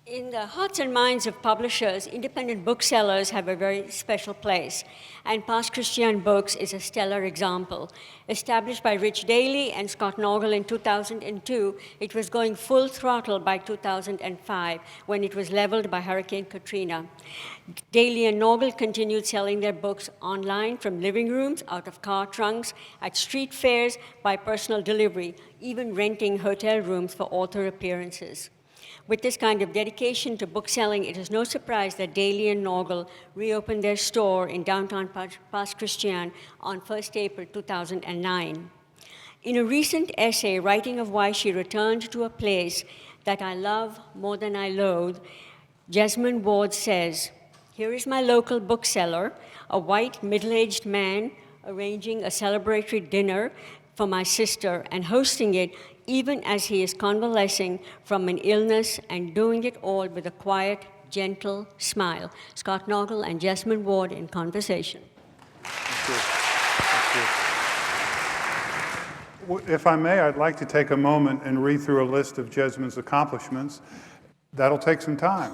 In the hearts and minds of publishers, independent booksellers have a very special place, and Past Christian Books is a stellar example. Established by Rich Daley and Scott Naugle in 2002, it was going full throttle by 2005, when it was leveled by Hurricane Katrina. Daley and Naugle continued selling their books online from living rooms, out of car trunks, at street fairs, by personal delivery, even renting hotel rooms for author appearances. With this kind of dedication to bookselling, it is no surprise that Daley and Naugle reopened their store in downtown Pas Christian on 1st April 2009. In a recent essay writing of why she returned to a place that I love more than I loathe, Jesmyn Ward says, "Here is my local bookseller, a white middle-aged man arranging a celebratory dinner for my sister and hosting it even as he is convalescing from an illness, and doing it all with a quiet, gentle smile." Scott Naugle and Jesmyn Ward in conversation. Thank you. If I may, I'd like to take a moment and read through a list of Jesmyn's accomplishments. That'll take some time.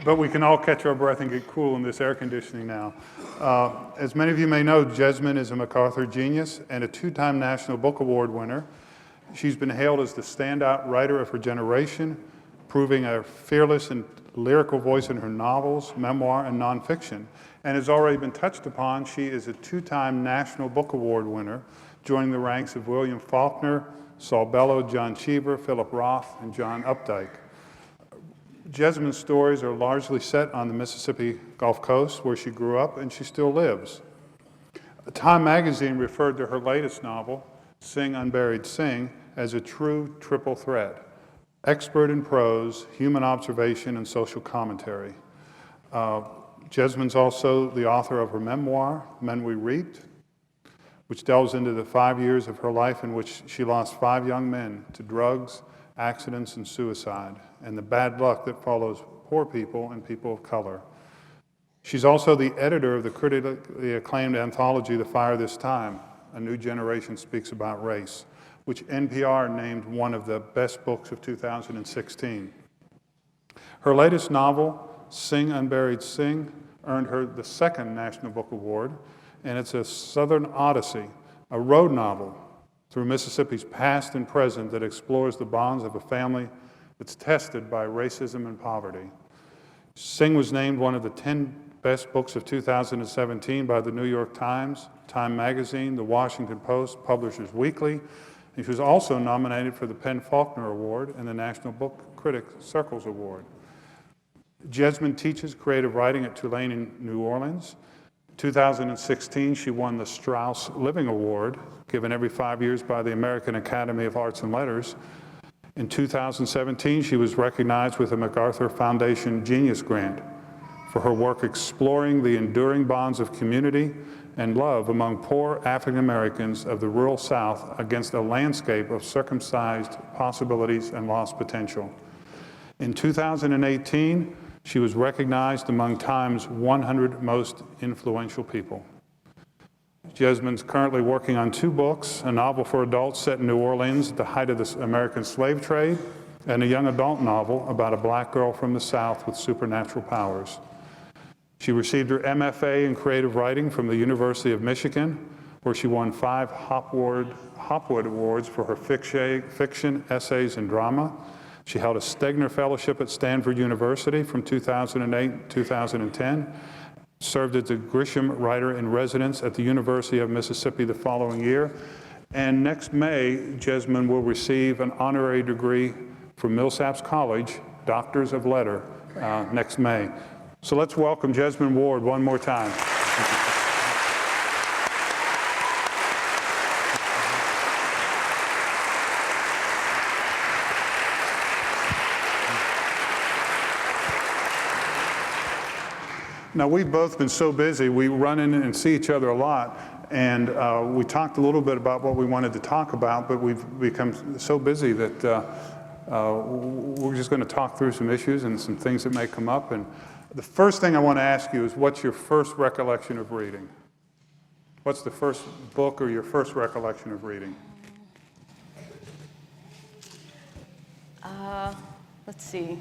But we can all catch our breath and get cool in this air conditioning now. As many of you may know, Jesmyn is a MacArthur Genius and a 2-time National Book Award winner. She's been hailed as the standout writer of her generation, proving a fearless and lyrical voice in her novels, memoir, and nonfiction. And has already been touched upon, she is a 2-time National Book Award winner, joining the ranks of William Faulkner, Saul Bellow, John Cheever, Philip Roth, and John Updike. Jesmyn's stories are largely set on the Mississippi Gulf Coast, where she grew up and she still lives. Time magazine referred to her lasted novel, Sing, Unburied, Sing, as a true triple threat: expert in prose, human observation, and social commentary. Jesmyn's also the author of her memoir, Men We Reaped, which delves into the 5 years of her life in which she lost 5 young men to drugs, accidents, and suicide, and the bad luck that follows poor people and people of color. She's also the editor of the critically acclaimed anthology, The Fire This Time, A New Generation Speaks About Race, which NPR named one of the best books of 2016. Her latest novel, Sing, Unburied, Sing, earned her the 2nd National Book Award, and it's a Southern Odyssey, a road novel through Mississippi's past and present that explores the bonds of a family that's tested by racism and poverty. Sing was named one of the 10 best books of 2017 by the New York Times, Time Magazine, The Washington Post, Publishers Weekly, and she was also nominated for the PEN/Faulkner Award and the National Book Critics Circles Award. Jesmyn teaches creative writing at Tulane in New Orleans. In 2016, she won the Strauss Living Award, given every 5 years by the American Academy of Arts and Letters. In 2017, she was recognized with a MacArthur Foundation Genius Grant for her work exploring the enduring bonds of community and love among poor African Americans of the rural South against a landscape of circumcised possibilities and lost potential. In 2018, she was recognized among Time's 100 most influential people. Jesmyn's currently working on 2 books, a novel for adults set in New Orleans at the height of the American slave trade, and a young adult novel about a black girl from the South with supernatural powers. She received her MFA in creative writing from the University of Michigan, where she won 5 Hopwood Awards for her fiction, essays, and drama. She held a Stegner Fellowship at Stanford University from 2008 to 2010, served as a Grisham Writer-in-Residence at the University of Mississippi the following year, and next May, Jesmyn will receive an honorary degree from Millsaps College, Doctors of Letter, next May. So let's welcome Jesmyn Ward one more time. Now, we've both been so busy, we run in and see each other a lot, and we talked a little bit about what we wanted to talk about, but we've become so busy that we're just going to talk through some issues and some things that may come up. And the first thing I want to ask you is, what's your first recollection of reading? What's the first book or your first recollection of reading? let's see.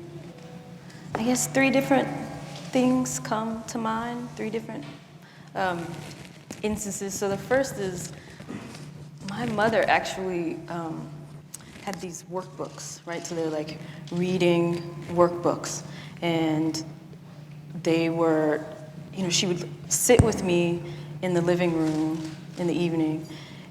I guess 3 different things come to mind, 3 different instances. So the first is my mother actually had these workbooks, right? So they're like reading workbooks. And they were, she would sit with me in the living room in the evening,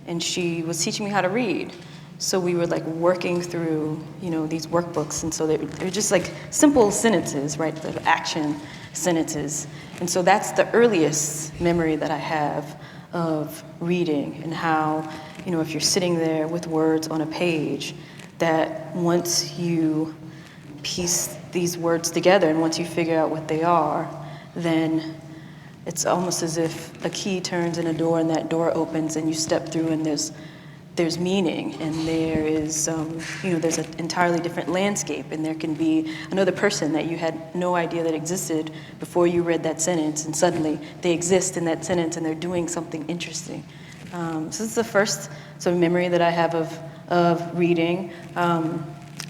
and she was teaching me how to read. So we were like working through, these workbooks. And so they were just like simple sentences, right? The action sentences. And so that's the earliest memory that I have of reading, and how, if you're sitting there with words on a page, that once you piece these words together and once you figure out what they are, then it's almost as if a key turns in a door and that door opens and you step through and there's meaning, and there is, there's an entirely different landscape, and there can be another person that you had no idea that existed before you read that sentence, and suddenly they exist in that sentence and they're doing something interesting. So this is the first sort of memory that I have of reading.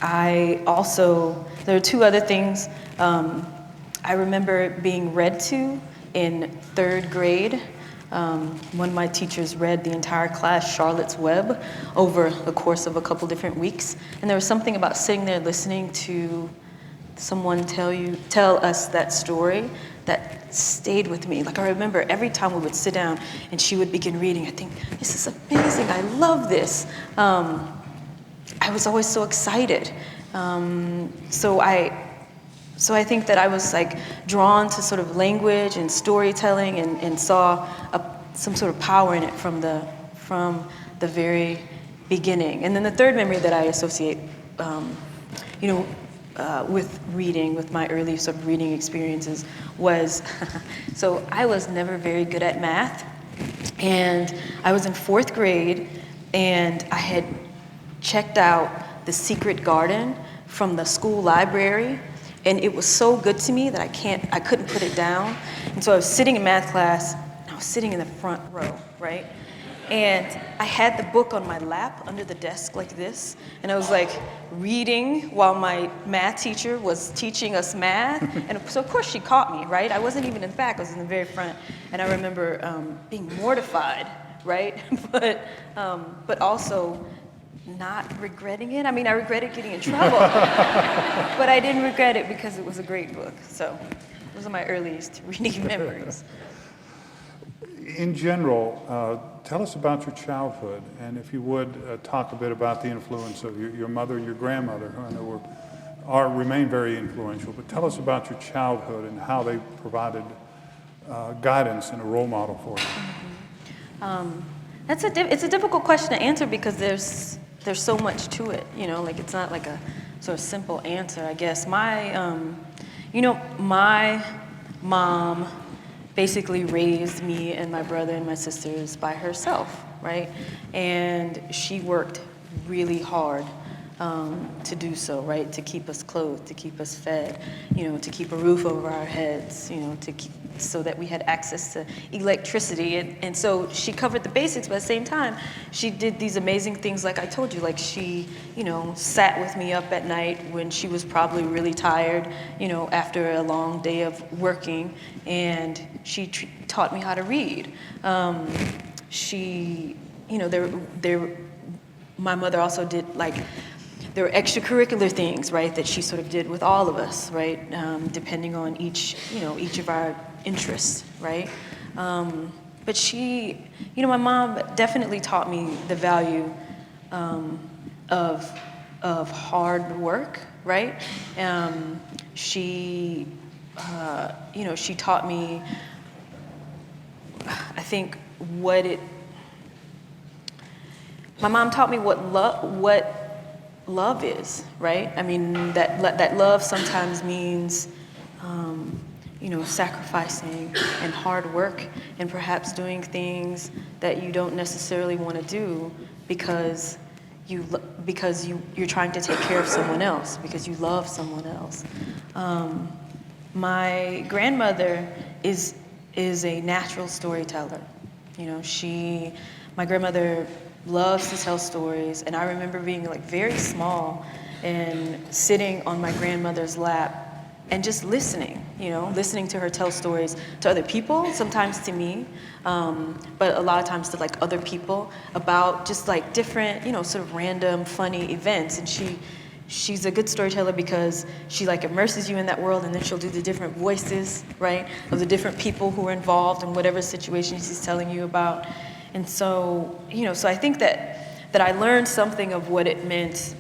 I also, there are 2 other things. I remember being read to in 3rd grade. One of my teachers read the entire class Charlotte's Web over the course of a couple different weeks. And there was something about sitting there listening to someone tell us that story that stayed with me. Like, I remember every time we would sit down and she would begin reading, I think, this is amazing, I love this. I was always so excited. So I think that I was like drawn to sort of language and storytelling, and saw some sort of power in it from the very beginning. And then the 3rd memory that I associate, with reading, with my early sort of reading experiences, was, so I was never very good at math, and I was in 4th grade, and I had checked out The Secret Garden from the school library, and it was so good to me that I couldn't put it down. And so I was sitting in math class, and I was sitting in the front row, right? And I had the book on my lap under the desk like this, and I was like reading while my math teacher was teaching us math. And so of course she caught me, right? I wasn't even in the back, I was in the very front. And I remember being mortified, right? But also not regretting it. I mean, I regretted getting in trouble, but I didn't regret it because it was a great book. So those are my earliest reading memories. In general, tell us about your childhood, and if you would, talk a bit about the influence of your mother and your grandmother, who I know remain very influential, but tell us about your childhood and how they provided guidance and a role model for you. It's a difficult question to answer because there's so much to it, like it's not like a sort of simple answer, I guess. My mom basically raised me and my brother and my sisters by herself, right? And she worked really hard to do so, right? To keep us clothed, to keep us fed, to keep a roof over our heads, so that we had access to electricity. And so she covered the basics, but at the same time, she did these amazing things like I told you, like she, sat with me up at night when she was probably really tired, after a long day of working, and she taught me how to read. My mother also did, there were extracurricular things, right, that she sort of did with all of us, right, depending on each of our interests, right? But she, my mom definitely taught me the value of hard work, right? She taught me, I think, my mom taught me what love is, right? I mean, that love sometimes means, sacrificing and hard work, and perhaps doing things that you don't necessarily want to do because you're trying to take care of someone else, because you love someone else. My grandmother is a natural storyteller. My grandmother loves to tell stories, and I remember being very small and sitting on my grandmother's lap and just listening, listening to her tell stories to other people, sometimes to me, but a lot of times to like other people about just like different, sort of random, funny events. And she's a good storyteller because she like immerses you in that world, and then she'll do the different voices, right, of the different people who are involved in whatever situation she's telling you about. And so, so I think that I learned something of what it meant,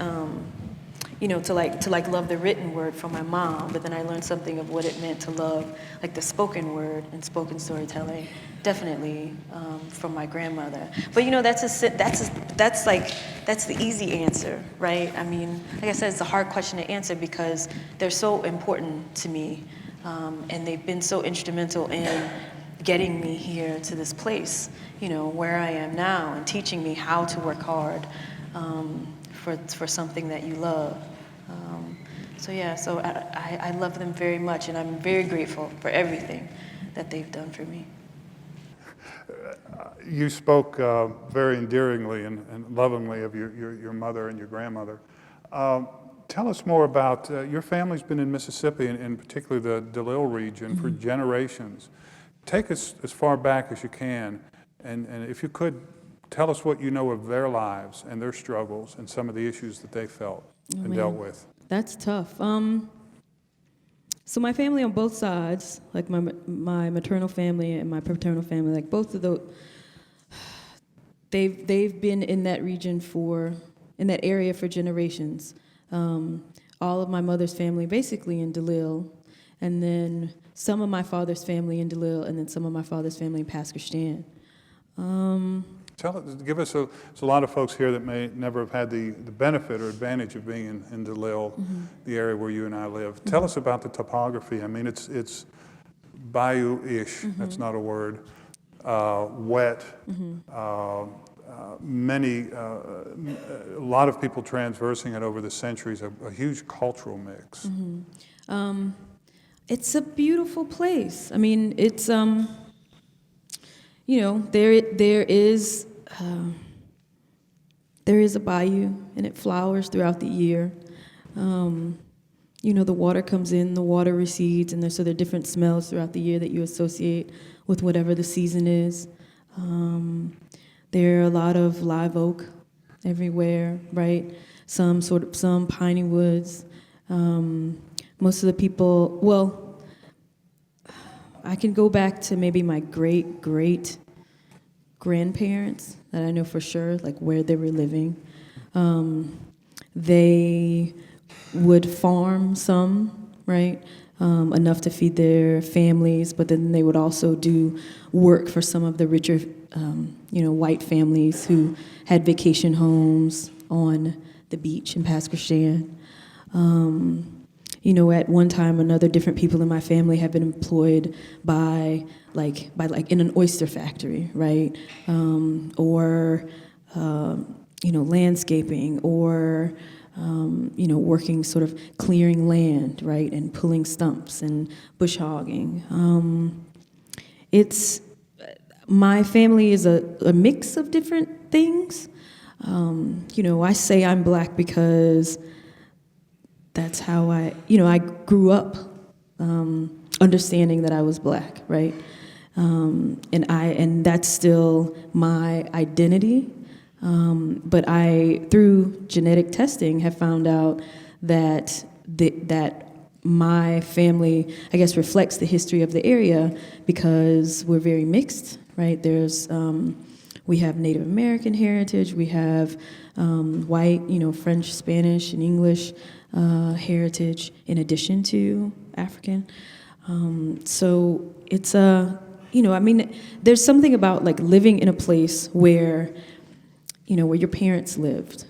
to love the written word from my mom, but then I learned something of what it meant to love like the spoken word and spoken storytelling, definitely from my grandmother. But that's the easy answer, right? I mean, like I said, it's a hard question to answer because they're so important to me, and they've been so instrumental in getting me here to this place, where I am now, and teaching me how to work hard for something that you love. So I love them very much, and I'm very grateful for everything that they've done for me. You spoke very endearingly and lovingly of your mother and your grandmother. Tell us more about, your family's been in Mississippi, and particularly the DeLille region, for generations. Take us as far back as you can, and if you could, tell us what you know of their lives and their struggles and some of the issues that they felt and dealt with. That's tough. So my family on both sides, like my maternal family and my paternal family, like both of those, they've been in that region in that area for generations. All of my mother's family basically in DeLille, and then some of my father's family in DeLille, and then some of my father's family in Pasquistan. Give us, there's a lot of folks here that may never have had the benefit or advantage of being in DeLille, the area where you and I live. Tell us about the topography. I mean, it's bayou-ish, that's not a word, wet, a lot of people transversing it over the centuries, a huge cultural mix. It's a beautiful place. I mean, it's, there is a bayou, and it flowers throughout the year. The water comes in, the water recedes, and so there are different smells throughout the year that you associate with whatever the season is. There are a lot of live oak everywhere, right? Some piney woods. Most of the people, well, I can go back to maybe my great grandparents that I know for sure, like where they were living. They would farm some, right? Enough to feed their families, but then they would also do work for some of the richer, white families who had vacation homes on the beach in Pasquistan. At one time or another, different people in my family have been employed by in an oyster factory, right? Or landscaping, or working sort of clearing land, right, and pulling stumps and bush hogging. My family is a mix of different things. I say I'm Black because that's how I grew up understanding that I was Black, right? And that's still my identity. But I, through genetic testing, have found out that that my family, I guess, reflects the history of the area because we're very mixed, right? We have Native American heritage, we have white, French, Spanish, and English heritage in addition to African. So it's there's something about like living in a place where, where your parents lived,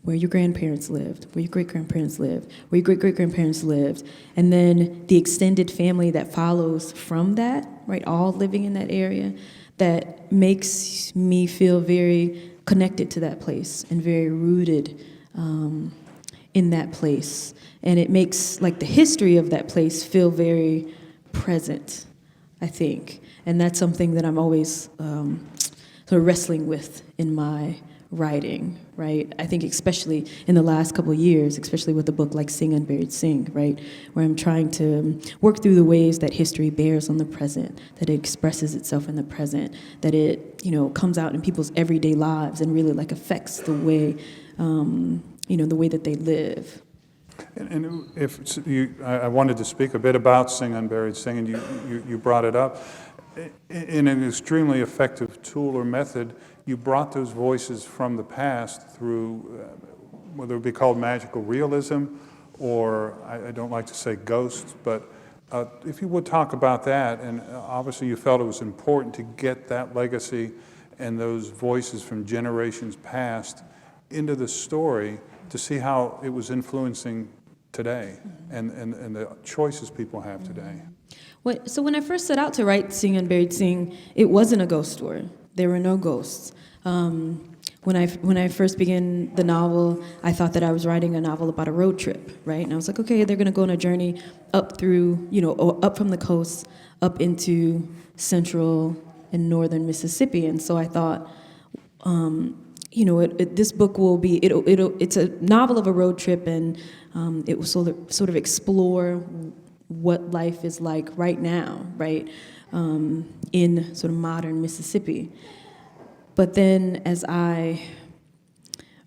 where your grandparents lived, where your great-grandparents lived, where your great-great-grandparents lived, and then the extended family that follows from that, right, all living in that area, that makes me feel very connected to that place and very rooted in that place. And it makes like the history of that place feel very present, I think. And that's something that I'm always sort of wrestling with in my writing, right? I think especially in the last couple of years, especially with a book like Sing, Unburied, Sing, right? Where I'm trying to work through the ways that history bears on the present, that it expresses itself in the present, that it, comes out in people's everyday lives and really like affects the way, the way that they live. And I wanted to speak a bit about Sing, Unburied, Sing, and you brought it up. In an extremely effective tool or method, you brought those voices from the past through, whether it be called magical realism, or I don't like to say ghosts, but if you would talk about that, and obviously you felt it was important to get that legacy and those voices from generations past into the story to see how it was influencing today and the choices people have today. So when I first set out to write Sing, Unburied, Sing, it wasn't a ghost story. There were no ghosts. When I first began the novel, I thought that I was writing a novel about a road trip, right? And I was like, okay, they're going to go on a journey up through, up from the coast, up into central and northern Mississippi. And so I thought, this book will be, it's a novel of a road trip, and it will sort of explore what life is like right now, right, in sort of modern Mississippi. But then as I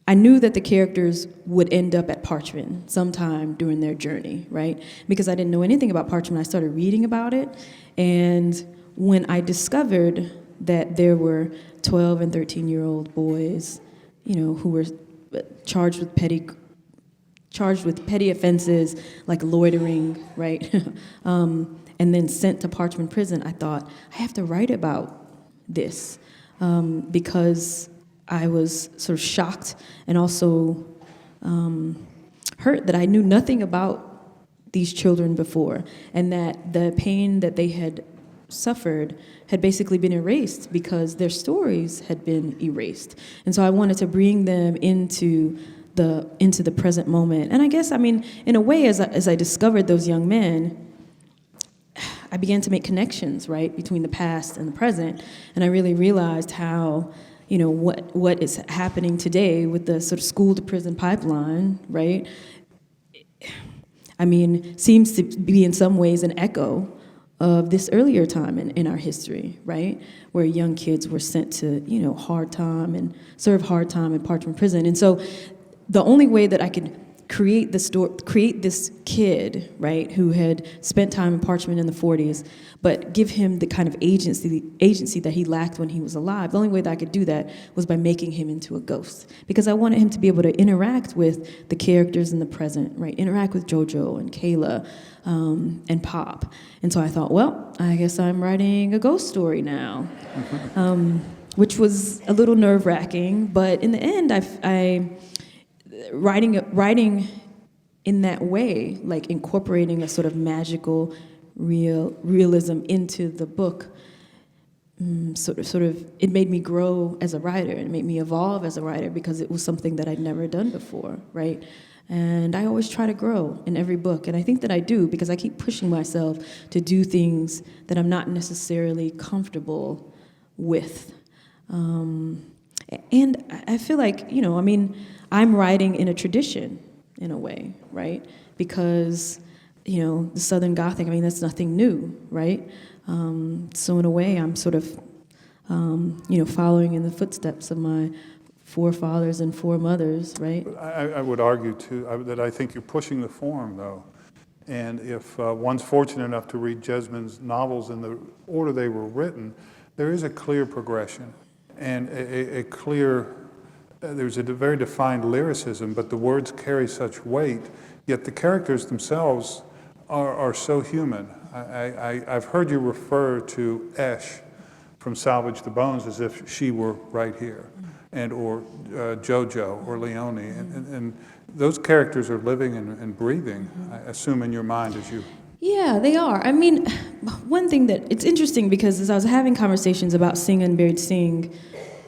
knew that the characters would end up at Parchman sometime during their journey, right? Because I didn't know anything about Parchman, I started reading about it, and when I discovered that there were 12 and 13-year-old boys, who were charged with petty offenses like loitering, right? And then sent to Parchman Prison, I thought, I have to write about this because I was sort of shocked and also hurt that I knew nothing about these children before, and that the pain that they had suffered had basically been erased because their stories had been erased. And so I wanted to bring them into the present moment. And I guess, in a way, as I discovered those young men, I began to make connections, right, between the past and the present. And I really realized how, what is happening today with the sort of school to prison pipeline, right, seems to be in some ways an echo of this earlier time in our history, right, where young kids were sent to, hard time and serve hard time in Parchman Prison. And so the only way that I could create this kid, right, who had spent time in Parchman in the 40s, but give him the kind of agency that he lacked when he was alive, the only way that I could do that was by making him into a ghost. Because I wanted him to be able to interact with the characters in the present, right, interact with JoJo and Kayla and Pop. And so I thought, well, I guess I'm writing a ghost story now, which was a little nerve-wracking, but in the end, writing in that way, like incorporating a sort of magical realism into the book, sort of, it made me grow as a writer. It made me evolve as a writer because it was something that I'd never done before, right? And I always try to grow in every book, and I think that I do because I keep pushing myself to do things that I'm not necessarily comfortable with. And I feel like, I'm writing in a tradition, in a way, right? Because, the Southern Gothic, that's nothing new, right? So in a way, I'm sort of, following in the footsteps of my forefathers and foremothers, right? I would argue, too, that I think you're pushing the form, though. And if one's fortunate enough to read Jesmyn's novels in the order they were written, there is a clear progression and a clear... there's a very defined lyricism, but the words carry such weight, yet the characters themselves are so human. I've heard you refer to Esh from Salvage the Bones as if she were right here, or JoJo or Leone, and those characters are living and breathing, I assume, in your mind as you... Yeah, they are. One thing that, it's interesting because as I was having conversations about Sing, Unburied, Sing,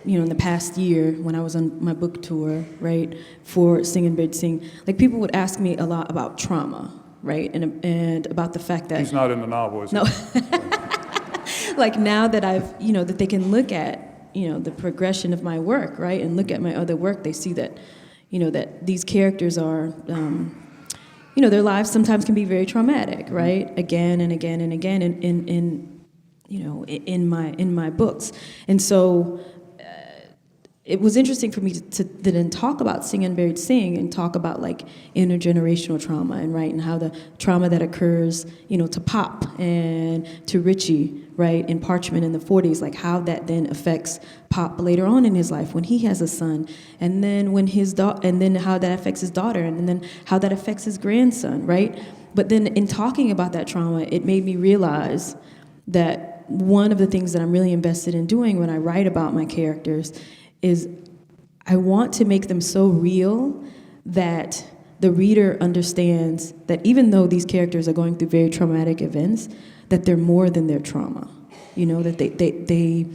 in the past year when I was on my book tour, right, for Sing, Unburied, Sing, like people would ask me a lot about trauma, right, and about the fact that... He's not in the novel, is he? No. Like now that I've, that they can look at the progression of my work, right, and look at my other work, they see that, that these characters are, their lives sometimes can be very traumatic, right, again and again and again in my books. And so it was interesting for me to then talk about Sing Unburied Sing and talk about like intergenerational trauma and how the trauma that occurs, to Pop and to Richie, right, in Parchment in the 40s, like how that then affects Pop later on in his life when he has a son, and then when and then how that affects his daughter, and then how that affects his grandson, right? But then in talking about that trauma, it made me realize that one of the things that I'm really invested in doing when I write about my characters is I want to make them so real that the reader understands that even though these characters are going through very traumatic events, that they're more than their trauma. That they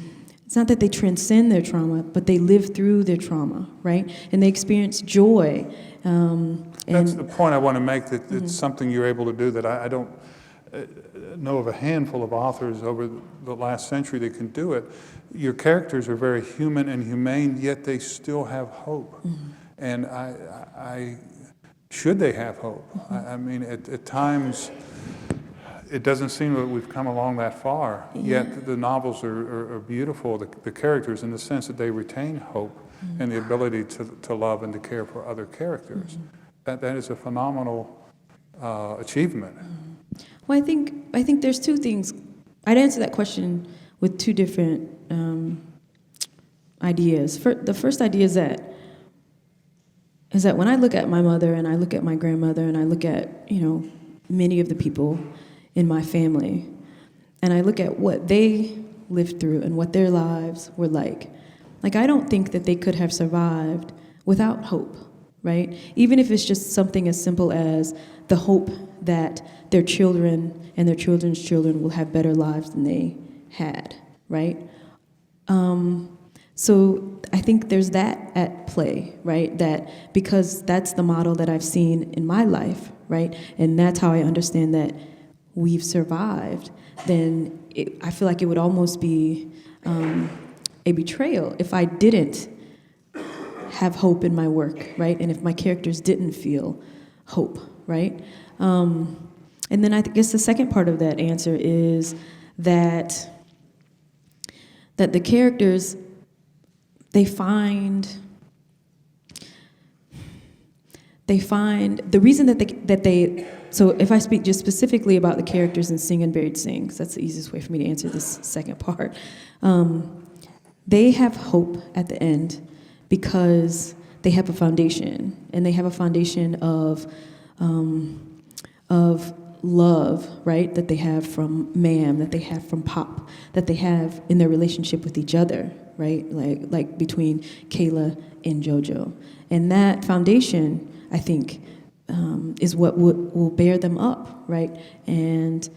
it's not that they transcend their trauma, but they live through their trauma, right? And they experience joy. That's the point I want to make, that it's something you're able to do that I don't know of a handful of authors over the last century that can do it. Your characters are very human and humane, yet they still have hope. And should they have hope? I mean, at times, it doesn't seem that we've come along that far, yet the novels are beautiful, the characters, in the sense that they retain hope and the ability to love and to care for other characters. That is a phenomenal achievement. Well, I think there's two things. I'd answer that question with two different ideas. The first idea is that when I look at my mother and I look at my grandmother and I look at many of the people in my family, and I look at what they lived through and what their lives were like I don't think that they could have survived without hope, right? Even if it's just something as simple as the hope that their children and their children's children will have better lives than they had, right? So I think there's that at play, right? That because that's the model that I've seen in my life, right? And that's how I understand that we've survived, then I feel like it would almost be a betrayal if I didn't have hope in my work, right? And if my characters didn't feel hope, right? And then I guess the second part of that answer is that the characters, they find the reason that they so if I speak just specifically about the characters in Sing Unburied Sing, 'cause that's the easiest way for me to answer this second part, they have hope at the end because they have a foundation, and they have a foundation of love, right, that they have from Ma'am, that they have from Pop, that they have in their relationship with each other, right, like between Kayla and JoJo. And that foundation, I think, is what will bear them up, right, and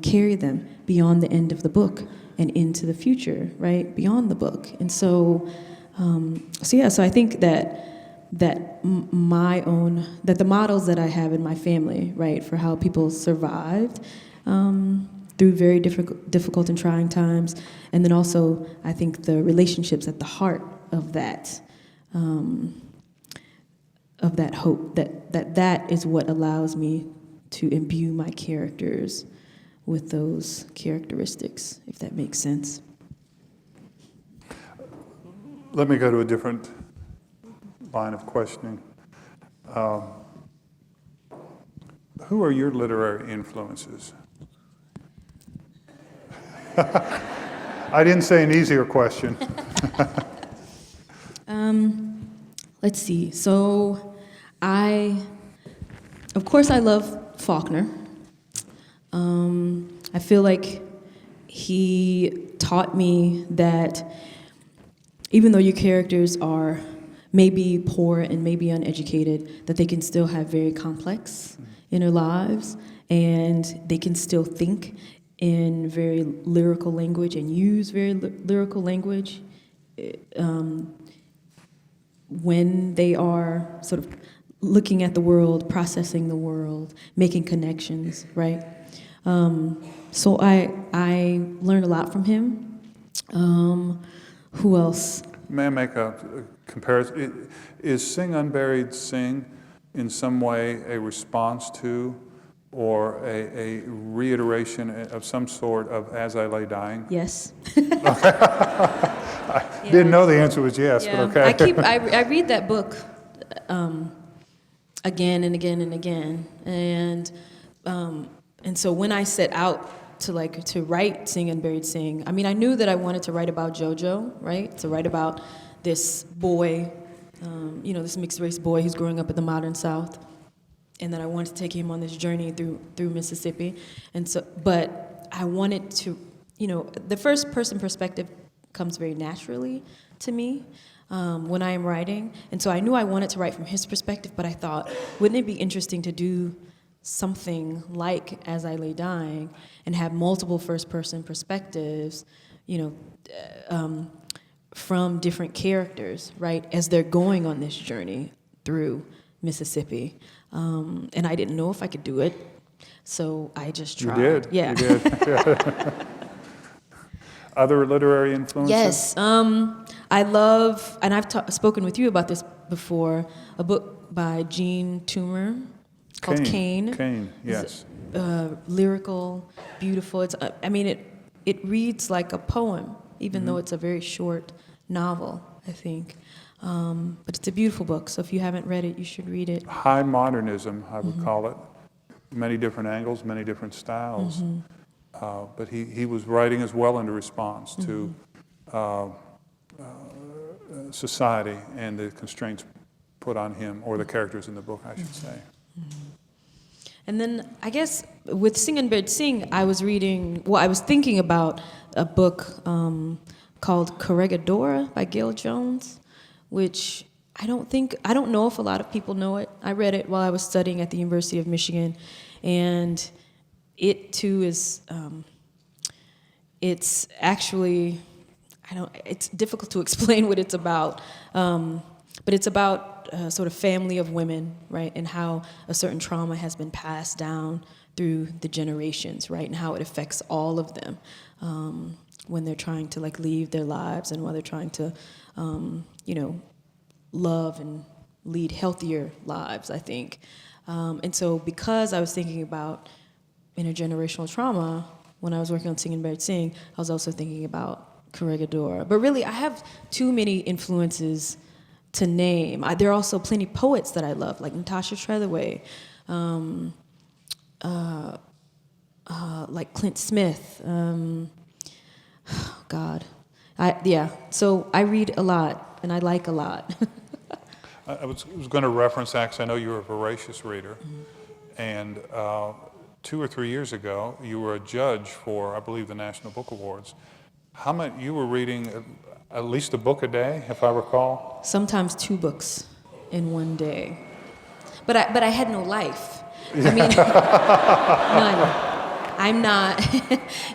carry them beyond the end of the book and into the future, right, beyond the book. And so I think that the models that I have in my family, right, for how people survived through very difficult and trying times, and then also I think the relationships at the heart of that hope, that is what allows me to imbue my characters with those characteristics, if that makes sense. Let me go to a different line of questioning. Who are your literary influences? I didn't say an easier question. Let's see. So of course I love Faulkner. I feel like he taught me that even though your characters are maybe poor and maybe uneducated, that they can still have very complex inner lives, and they can still think in very lyrical language and use very lyrical language when they are sort of looking at the world, processing the world, making connections, right? So I learned a lot from him. Who else? May I make a comparison? Is Sing Unburied Sing in some way a response to or a reiteration of some sort of As I Lay Dying? Yes. Didn't know the answer was yes, but okay. I read that book again and again and again, and so when I set out to write Sing Unburied Sing, I mean, I knew that I wanted to write about JoJo, right? To write about this boy, this mixed race boy who's growing up in the modern South, and that I wanted to take him on this journey through Mississippi, and so, but I wanted to, the first person perspective comes very naturally to me when I am writing, and so I knew I wanted to write from his perspective, but I thought, wouldn't it be interesting to do something like As I Lay Dying and have multiple first-person perspectives, from different characters, right, as they're going on this journey through Mississippi. And I didn't know if I could do it, so I just tried. You did. Yeah. You did. Other literary influences? Yes. I love, and I've spoken with you about this before, a book by Jean Toomer called Cain. Cain, yes. Lyrical, beautiful. It reads like a poem, even though it's a very short novel, I think. But it's a beautiful book, so if you haven't read it, you should read it. High modernism, I would call it. Many different angles, many different styles. But he was writing as well in response to society and the constraints put on him, or the characters in the book, I should say. And then I guess with Sing Unburied Sing, I was thinking about a book called Corregidora by Gail Jones, which I don't know if a lot of people know it. I read it while I was studying at the University of Michigan, and it too is, it's actually, it's difficult to explain what it's about, but it's about a sort of family of women, right, and how a certain trauma has been passed down through the generations, right, and how it affects all of them when they're trying to leave their lives and while they're trying to, love and lead healthier lives, I think. And so because I was thinking about intergenerational trauma when I was working on Sing Unburied Sing, I was also thinking about Corregidora. But really, I have too many influences to name. There are also plenty of poets that I love, like Natasha Trethewey, like Clint Smith. So I read a lot, and I like a lot. I was going to reference, actually, I know you're a voracious reader, and 2 or 3 years ago, you were a judge for, I believe, the National Book Awards. How much, you were reading at least a book a day, if I recall? Sometimes 2 books in one day. But I had no life. I mean, none. I'm not,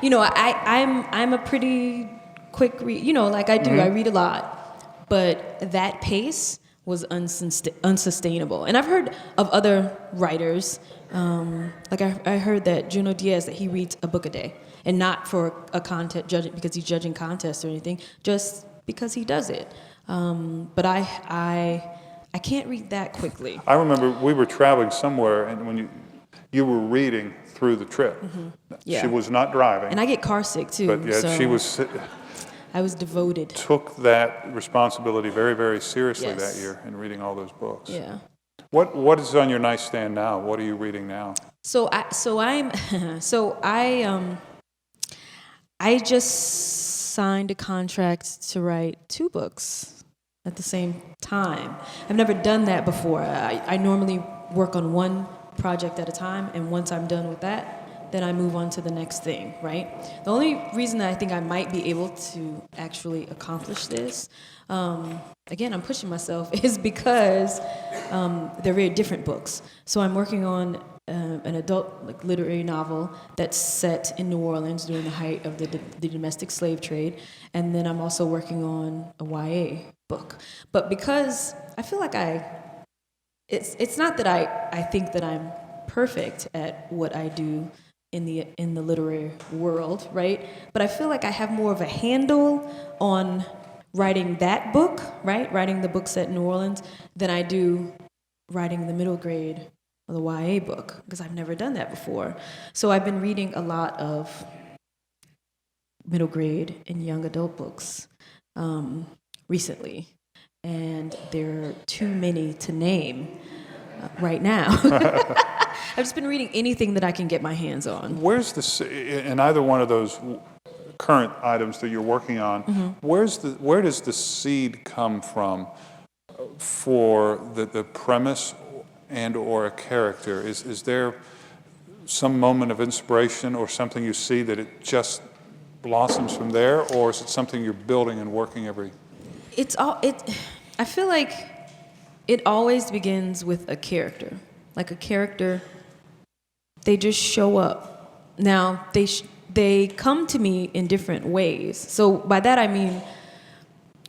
I'm a pretty quick read, I do, I read a lot. But that pace was unsustainable. And I've heard of other writers, I heard that Junot Diaz, that he reads a book a day, and not for a contest, because he's judging contests or anything, just because he does it. But I can't read that quickly. I remember we were traveling somewhere, and when you were reading through the trip. Yeah. She was not driving. And I get car sick too. But yet so I was devoted. Took that responsibility very, very seriously Yes. that year in reading all those books. Yeah. What is on your nightstand now? What are you reading now? I just signed a contract to write 2 books at the same time. I've never done that before. I normally work on one project at a time, and once I'm done with that, then I move on to the next thing, right? The only reason that I think I might be able to actually accomplish this, again, I'm pushing myself, is because they're very different books. So I'm working on an adult literary novel that's set in New Orleans during the height of the domestic slave trade, and then I'm also working on a YA book. But because I feel like it's not that I think that I'm perfect at what I do in the literary world, right? But I feel like I have more of a handle on writing that book, right? Writing the book set in New Orleans, than I do writing the middle grade or the YA book, because I've never done that before. So I've been reading a lot of middle grade and young adult books recently, and there are too many to name right now. I've just been reading anything that I can get my hands on. Where's in either one of those current items that you're working on, where does the seed come from for the premise and or a character? Is there some moment of inspiration or something you see that it just blossoms from there, or is it something you're building and working every? I feel like it always begins with a character. Like a character, they just show up. Now, they come to me in different ways. So by that I mean,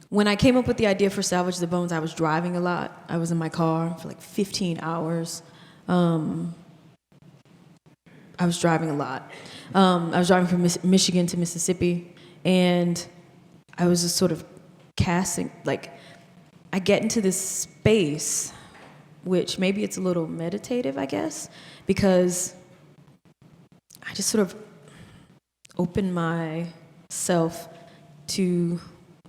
when I came up with the idea for Salvage the Bones, I was driving a lot. I was in my car for like 15 hours. I was driving a lot. I was driving from Michigan to Mississippi, and I was just sort of casting, like, I get into this space, which maybe it's a little meditative, I guess, because I just sort of open myself to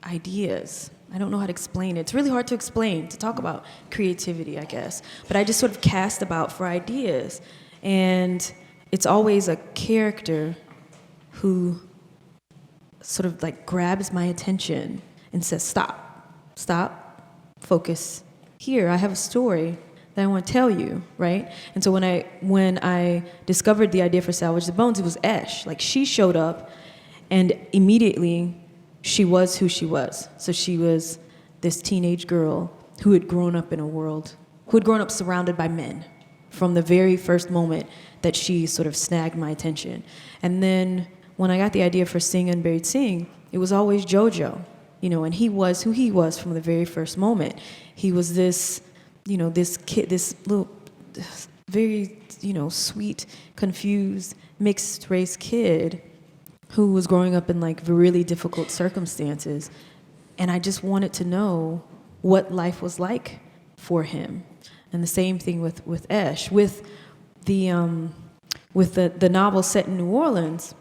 ideas. I don't know how to explain it. It's really hard to explain, to talk about creativity, I guess. But I just sort of cast about for ideas. And it's always a character who sort of like grabs my attention and says, stop, focus. Here, I have a story that I want to tell you, right? And so when I discovered the idea for Salvage the Bones, it was Esh. Like, she showed up, and immediately she was who she was. So she was this teenage girl who had grown up in a world, who had grown up surrounded by men from the very first moment that she sort of snagged my attention. And then when I got the idea for Sing Unburied Sing, it was always JoJo, and he was who he was from the very first moment. He was this, this kid, this little, very, sweet, confused, mixed race kid who was growing up in like really difficult circumstances. And I just wanted to know what life was like for him. And the same thing with Esh. With the novel set in New Orleans,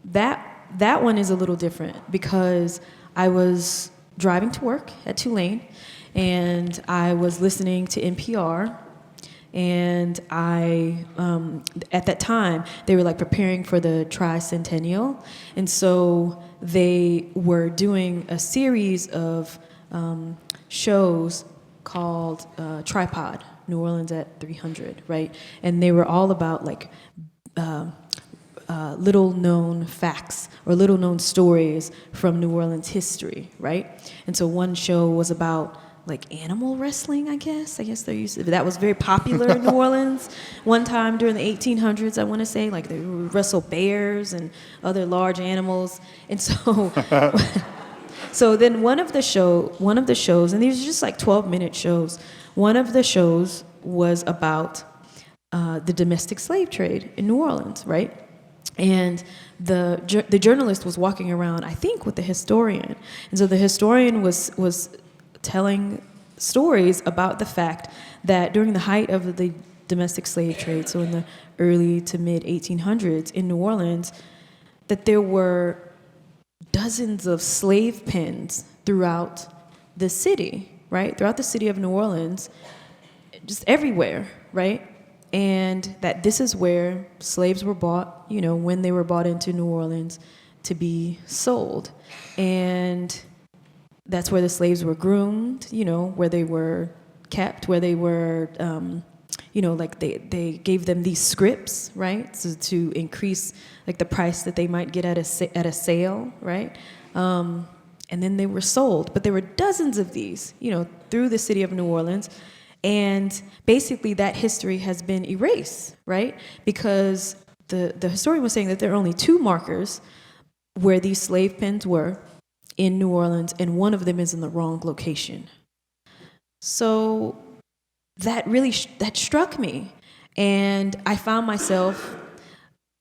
that one is a little different, because I was driving to work at Tulane, and I was listening to NPR, and I, at that time, they were like preparing for the tricentennial, and so they were doing a series of shows called Tripod, New Orleans at 300, right? And they were all about like little known facts or little known stories from New Orleans history, right? And so one show was about like animal wrestling, I guess that was very popular in New Orleans one time during the 1800s, I want to say. Like, they would wrestle bears and other large animals. And so so then one of the shows, and these are just like 12-minute shows, one of the shows was about the domestic slave trade in New Orleans, right? And the journalist was walking around, I think, with the historian. And so the historian was telling stories about the fact that during the height of the domestic slave trade, so in the early to mid 1800s in New Orleans, that there were dozens of slave pens throughout the city, right? Throughout the city of New Orleans, just everywhere, right? And that this is where slaves were bought, when they were bought into New Orleans to be sold. And that's where the slaves were groomed, where they were kept, where they were, like they gave them these scripts, right? So to increase like the price that they might get at a sale, right? And then they were sold. But there were dozens of these, through the city of New Orleans. And basically that history has been erased, right? Because the historian was saying that there are only 2 markers where these slave pens were in New Orleans, and one of them is in the wrong location. So that really that struck me, and I found myself,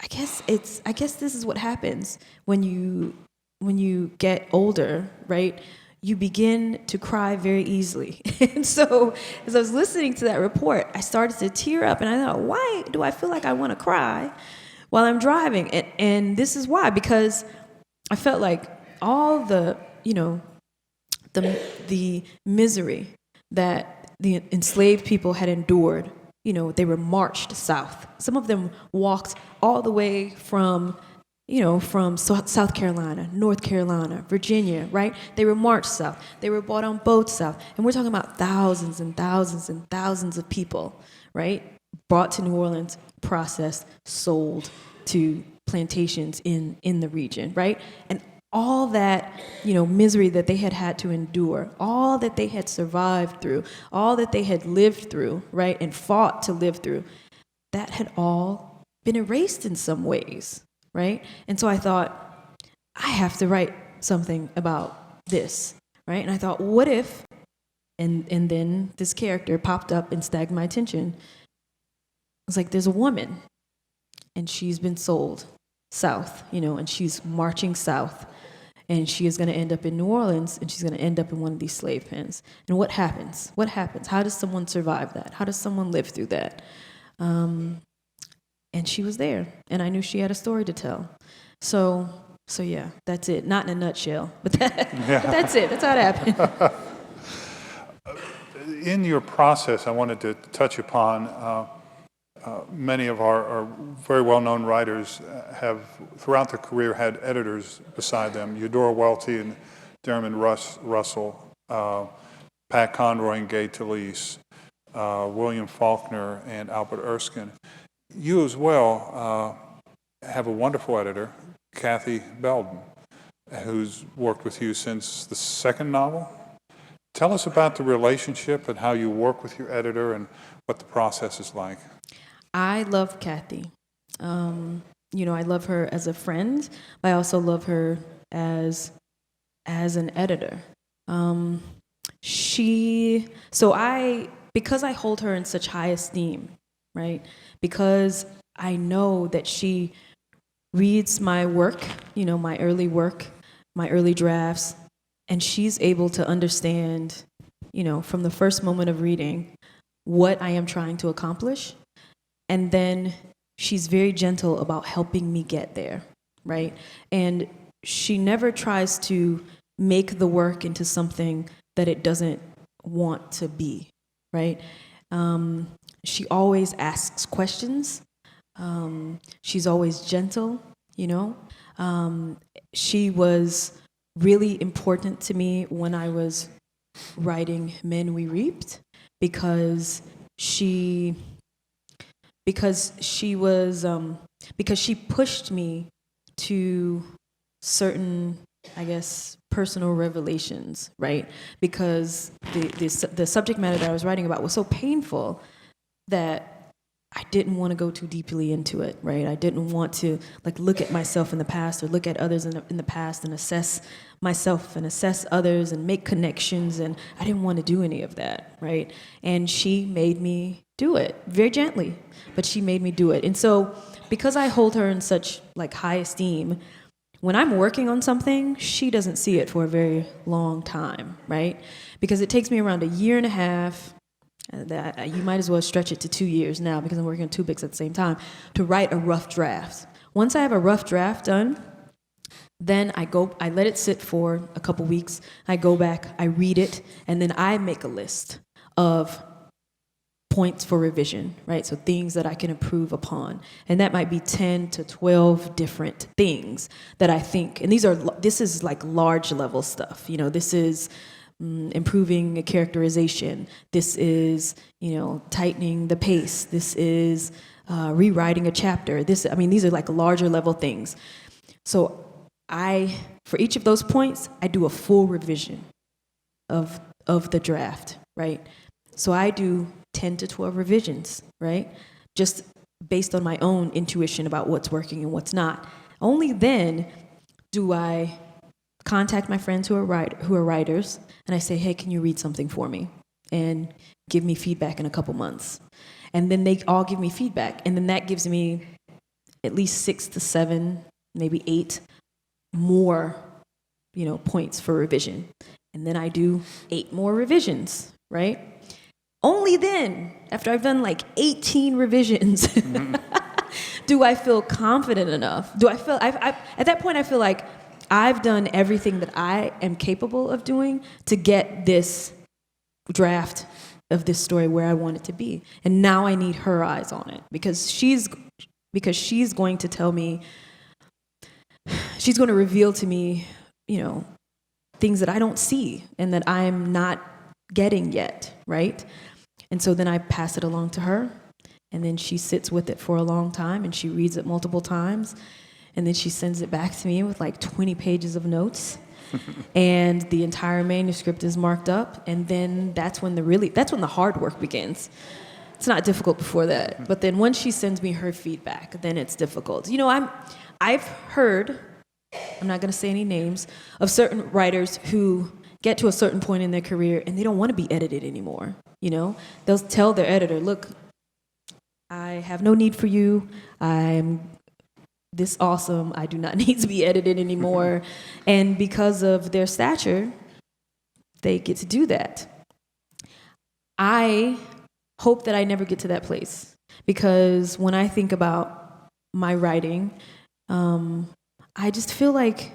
I guess this is what happens when you get older, right? you begin to cry very easily. And so as I was listening to that report, I started to tear up, and I thought, why do I feel like I want to cry while I'm driving? And this is why, because I felt like all the, the misery that the enslaved people had endured, they were marched south. Some of them walked all the way from South Carolina, North Carolina, Virginia, right? They were marched south. They were brought on boats south. And we're talking about thousands and thousands and thousands of people, right? Brought to New Orleans, processed, sold to plantations in the region, right? And all that, misery that they had to endure, all that they had survived through, all that they had lived through, right? And fought to live through, that had all been erased in some ways. Right? And so I thought, I have to write something about this, right? And I thought, what if, and then this character popped up and stagged my attention. I was like, there's a woman, and she's been sold south, and she's marching south, and she is going to end up in New Orleans, and she's going to end up in one of these slave pens. And what happens? What happens? How does someone survive that? How does someone live through that? And she was there, and I knew she had a story to tell. So yeah, that's it. Not in a nutshell, but that's it. That's how it happened. In your process, I wanted to touch upon many of our very well-known writers have, throughout their career, had editors beside them. Eudora Welty and Derriman Russell, Pat Conroy and Gay Talese, William Faulkner and Albert Erskine. You as well have a wonderful editor, Kathy Belden, who's worked with you since the second novel. Tell us about the relationship and how you work with your editor and what the process is like. I love Kathy. I love her as a friend, but I also love her as an editor. Because I hold her in such high esteem, right? Because I know that she reads my work, my early work, my early drafts, and she's able to understand, from the first moment of reading, what I am trying to accomplish. And then she's very gentle about helping me get there, right? And she never tries to make the work into something that it doesn't want to be, right? She always asks questions. She's always gentle, She was really important to me when I was writing Men We Reaped because she pushed me to certain, I guess, personal revelations, right? Because the subject matter that I was writing about was so painful that I didn't want to go too deeply into it, right? I didn't want to look at myself in the past or look at others in the past and assess myself and assess others and make connections, and I didn't want to do any of that, right? And she made me do it very gently, but she made me do it. And so because I hold her in such high esteem, when I'm working on something, she doesn't see it for a very long time, right? Because it takes me around a year and a half. You might as well stretch it to 2 years now because I'm working on 2 books at the same time to write a rough draft. Once I have a rough draft done, then I let it sit for a couple weeks. I go back, I read it, and then I make a list of points for revision, right? So things that I can improve upon. And that might be 10 to 12 different things that I think, and this is large level stuff. This is improving a characterization. This is, tightening the pace. This is rewriting a chapter. These are larger level things. So for each of those points, I do a full revision of the draft, right? So I do 10 to 12 revisions, right? Just based on my own intuition about what's working and what's not. Only then do I contact my friends who are writers, and I say, hey, can you read something for me? And give me feedback in a couple months. And then they all give me feedback, and then that gives me at least 6 to 7, maybe 8 more, points for revision. and then I do 8 more revisions, right? Only then, after I've done like 18 revisions, do I feel confident enough? Do I feel, at that point, I feel like I've done everything that I am capable of doing to get this draft of this story where I want it to be. And now I need her eyes on it because she's going to tell me, she's going to reveal to me, things that I don't see and that I'm not getting yet, right? And so then I pass it along to her, and then she sits with it for a long time, and she reads it multiple times, and then she sends it back to me with like 20 pages of notes, and the entire manuscript is marked up, and then that's when the hard work begins. It's not difficult before that, but then once she sends me her feedback, then it's difficult. I've heard, I'm not going to say any names, of certain writers who get to a certain point in their career and they don't want to be edited anymore. They'll tell their editor, look, I have no need for you. I'm this awesome. I do not need to be edited anymore. And because of their stature, they get to do that. I hope that I never get to that place, because when I think about my writing, I just feel like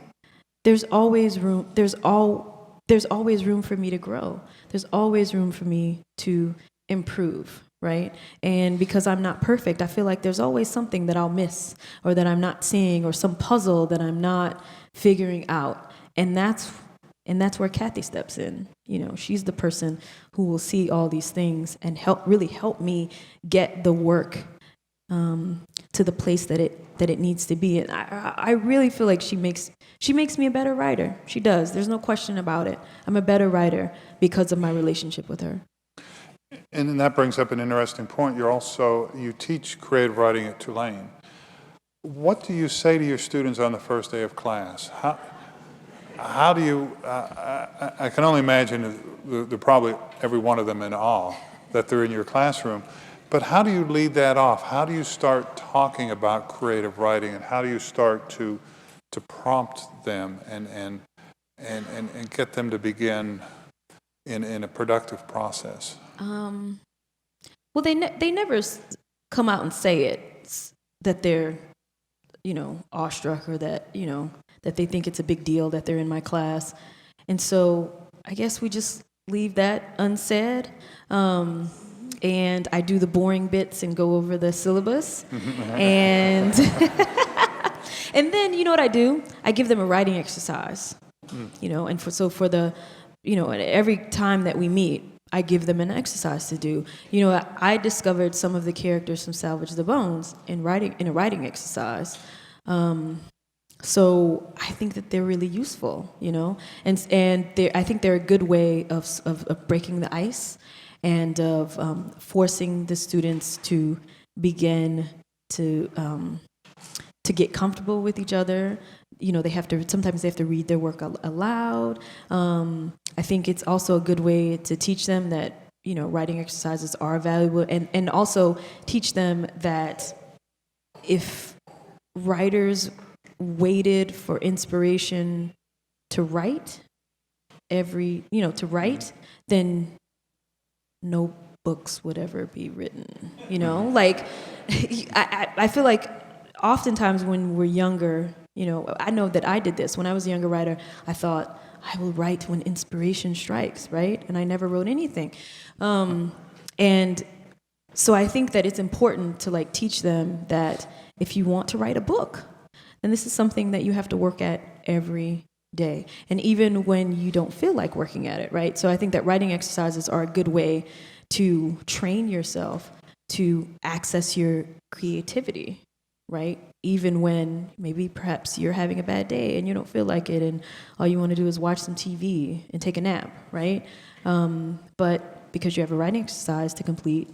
there's always room for me to grow. There's always room for me to improve, right? And because I'm not perfect, I feel like there's always something that I'll miss or that I'm not seeing, or some puzzle that I'm not figuring out. And that's where Kathy steps in. She's the person who will see all these things and really help me get the work to the place that it needs to be. And I really feel like she makes me a better writer. She does. There's no question about it. I'm a better writer because of my relationship with her. And then that brings up an interesting point. You teach creative writing at Tulane. What do you say to your students on the first day of class? How do you, I can only imagine they're probably every one of them in awe that they're in your classroom, but how do you lead that off? How do you start talking about creative writing, and how do you start to prompt them and get them to begin in a productive process? Well, they never come out and say it, that they're, awestruck, or that, that they think it's a big deal that they're in my class. And so I guess we just leave that unsaid. And I do the boring bits and go over the syllabus. And and then, you know what I do? I give them a writing exercise. And for the, every time that we meet, I give them an exercise to do. I discovered some of the characters from Salvage the Bones in a writing exercise. So I think that they're really useful, and I think they're a good way of breaking the ice and of forcing the students to begin to get comfortable with each other. Sometimes they have to read their work aloud. I think it's also a good way to teach them that, writing exercises are valuable, and also teach them that if writers waited for inspiration to write, then no books would ever be written. I feel like oftentimes when we're younger, I know that I did this. When I was a younger writer, I thought, I will write when inspiration strikes, right? And I never wrote anything. And so I think that it's important to teach them that if you want to write a book, then this is something that you have to work at every day. And even when you don't feel like working at it, right? So I think that writing exercises are a good way to train yourself to access your creativity, right? Even when maybe perhaps you're having a bad day and you don't feel like it, and all you want to do is watch some TV and take a nap, right? But because you have a writing exercise to complete,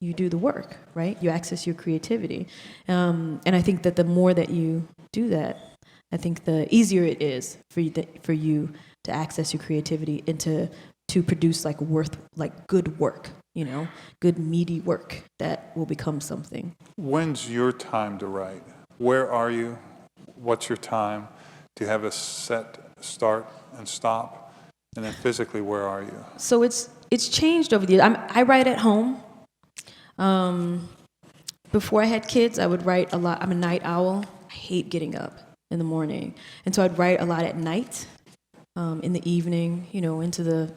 you do the work, right? You access your creativity. And I think that the more that you do that, I think the easier it is for you to access your creativity and to produce good work, good meaty work that will become something. When's your time to write? Where are you? What's your time? Do you have a set start and stop? And then physically, where are you? So it's changed over the years. I write at home. Before I had kids, I would write a lot. I'm a night owl. I hate getting up in the morning. And so I'd write a lot at night, in the evening, into the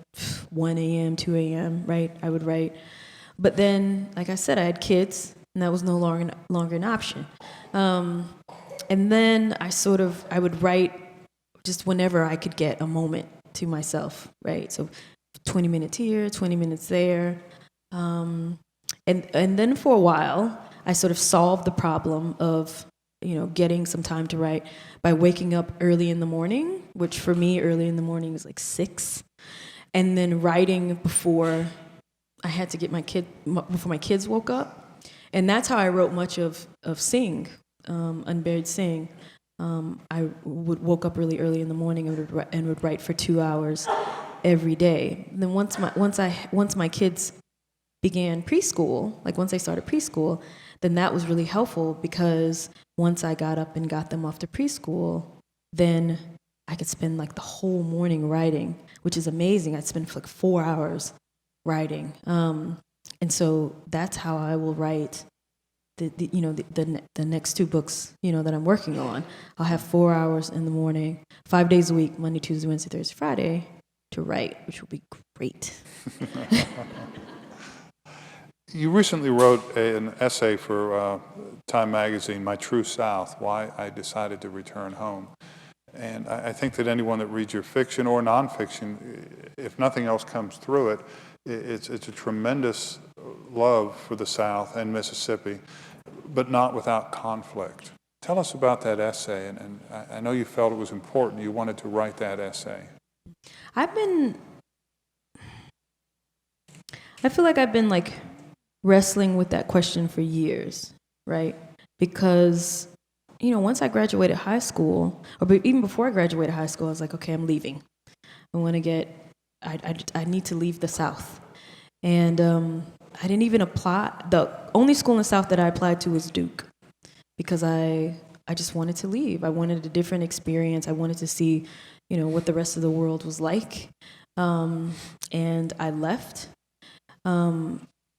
1 a.m., 2 a.m., right? I would write. But then, like I said, I had kids, and that was no longer an option. And then I would write just whenever I could get a moment to myself, right? So 20 minutes here, 20 minutes there. And then for a while, I sort of solved the problem of, getting some time to write by waking up early in the morning, which for me, early in the morning is like 6, and then writing before I had to get before my kids woke up. And that's how I wrote much of Sing, Unburied Sing. I woke up really early in the morning and would write for 2 hours every day. And then once my kids began preschool, like once they started preschool, then that was really helpful, because once I got up and got them off to preschool, then I could spend like the whole morning writing, which is amazing. I'd spend like 4 hours writing. And so that's how I will write the next 2 books, that I'm working on. I'll have 4 hours in the morning, 5 days a week, Monday, Tuesday, Wednesday, Thursday, Friday, to write, which will be great. You recently wrote an essay for Time Magazine, My True South, Why I Decided to Return Home. And I think that anyone that reads your fiction or nonfiction, if nothing else comes through it, it's a tremendous love for the South and Mississippi, but not without conflict. Tell us about that essay, and I know you felt it was important. You wanted to write that essay. I feel like I've been like wrestling with that question for years, right? Because, once I graduated high school, or even before I graduated high school, I was like, okay, I'm leaving. I need to leave the South. And I didn't even apply. The only school in the South that I applied to was Duke, because I just wanted to leave. I wanted a different experience. I wanted to see, what the rest of the world was like. And I left.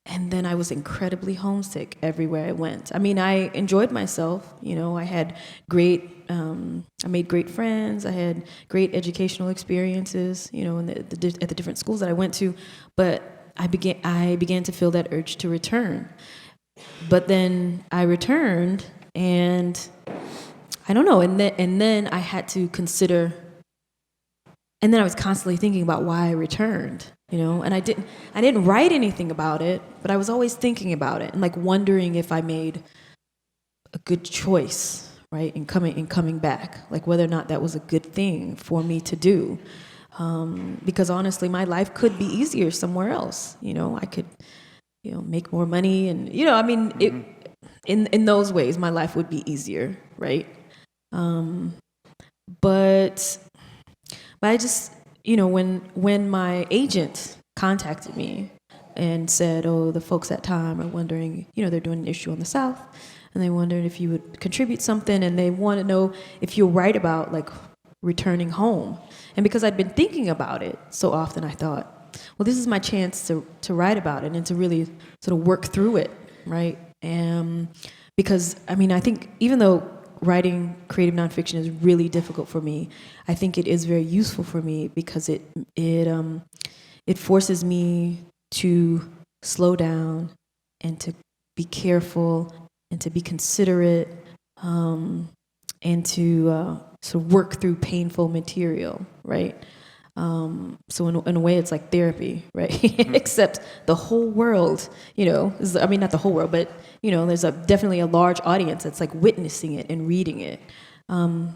And then I was incredibly homesick everywhere I went. I mean, I enjoyed myself. I had I made great friends. I had great educational experiences, at the different schools that I went to. But I began to feel that urge to return. But then I returned, and I don't know. And then I had to consider. And then I was constantly thinking about why I returned. And I didn't write anything about it, but I was always thinking about it and like wondering if I made a good choice, right, in coming back, like whether or not that was a good thing for me to do, because honestly, my life could be easier somewhere else. I could, make more money, and in those ways, my life would be easier, right? But I just. When my agent contacted me and said, oh, the folks at Time are wondering, they're doing an issue on the South, and they wondered if you would contribute something, and they want to know if you'll write about, like, returning home. And because I'd been thinking about it so often, I thought, well, this is my chance to write about it and to really sort of work through it, right? Because, I think even though writing creative nonfiction is really difficult for me, I think it is very useful for me, because it forces me to slow down and to be careful and to be considerate, and to sort of work through painful material, right? So in a way, it's like therapy, right? Except the whole world, not the whole world, but, there's definitely a large audience that's like witnessing it and reading it. I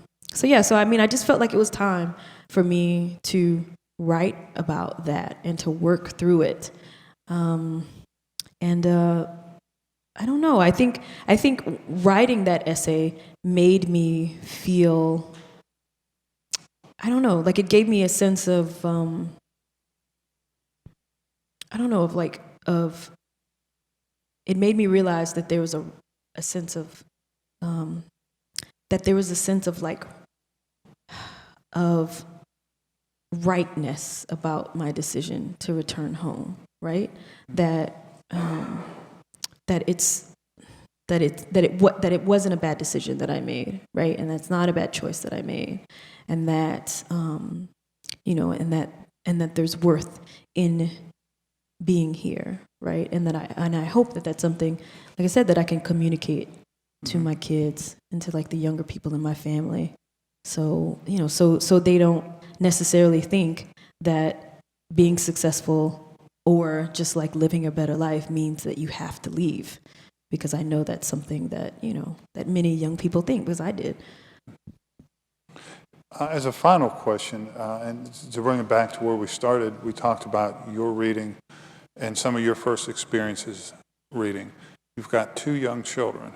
just felt like it was time for me to write about that and to work through it. I don't know, I think writing that essay made me feel, I don't know, like it gave me a sense of, it made me realize that there was a sense of, like, of rightness about my decision to return home, right? That it wasn't a bad decision that I made, right? And that's not a bad choice that I made, and that and that there's worth in being here, right? And I hope that that's something, like I said, that I can communicate to my kids and to like the younger people in my family, so so they don't necessarily think that being successful or just like living a better life means that you have to leave, because I know that's something that that many young people think, because I did. As a final question, and to bring it back to where we started, we talked about your reading and some of your first experiences reading. You've got 2 young children.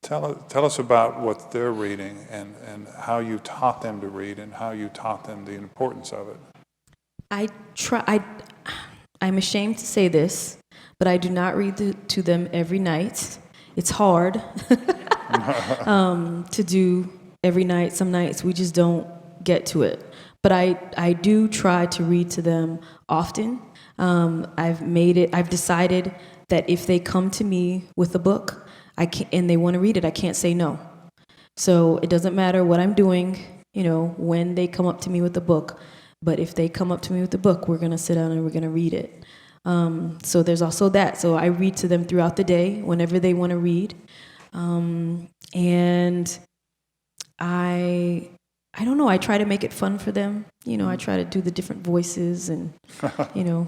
Tell us about what they're reading and how you taught them to read and how you taught them the importance of it. I'm ashamed to say this, but I do not read to them every night. It's hard to do every night. Some nights we just don't get to it. But I do try to read to them often. I've decided that if they come to me with a book and they want to read it, I can't say no. So it doesn't matter what I'm doing, when they come up to me with a book. But if they come up to me with a book, we're going to sit down and we're going to read it. So there's also that. So I read to them throughout the day whenever they want to read. And I don't know, I try to make it fun for them. I try to do the different voices and,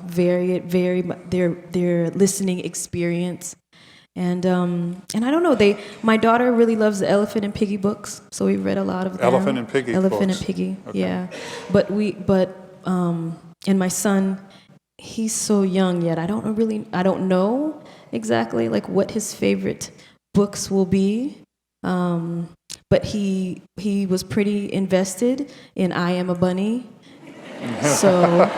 vary their listening experience. And I don't know, my daughter really loves the Elephant and Piggy books, so we read a lot of them. Elephant and Piggy Elephant books. and Piggy, Okay. yeah. And my son, he's so young yet. I don't know exactly like what his favorite books will be. But he was pretty invested in I Am a Bunny. So,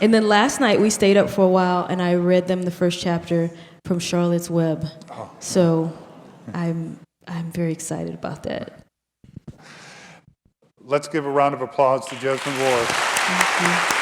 and then last night we stayed up for a while and I read them the first chapter from Charlotte's Web. Oh. So I'm very excited about that. Let's give a round of applause to Jesmyn Ward. Thank you.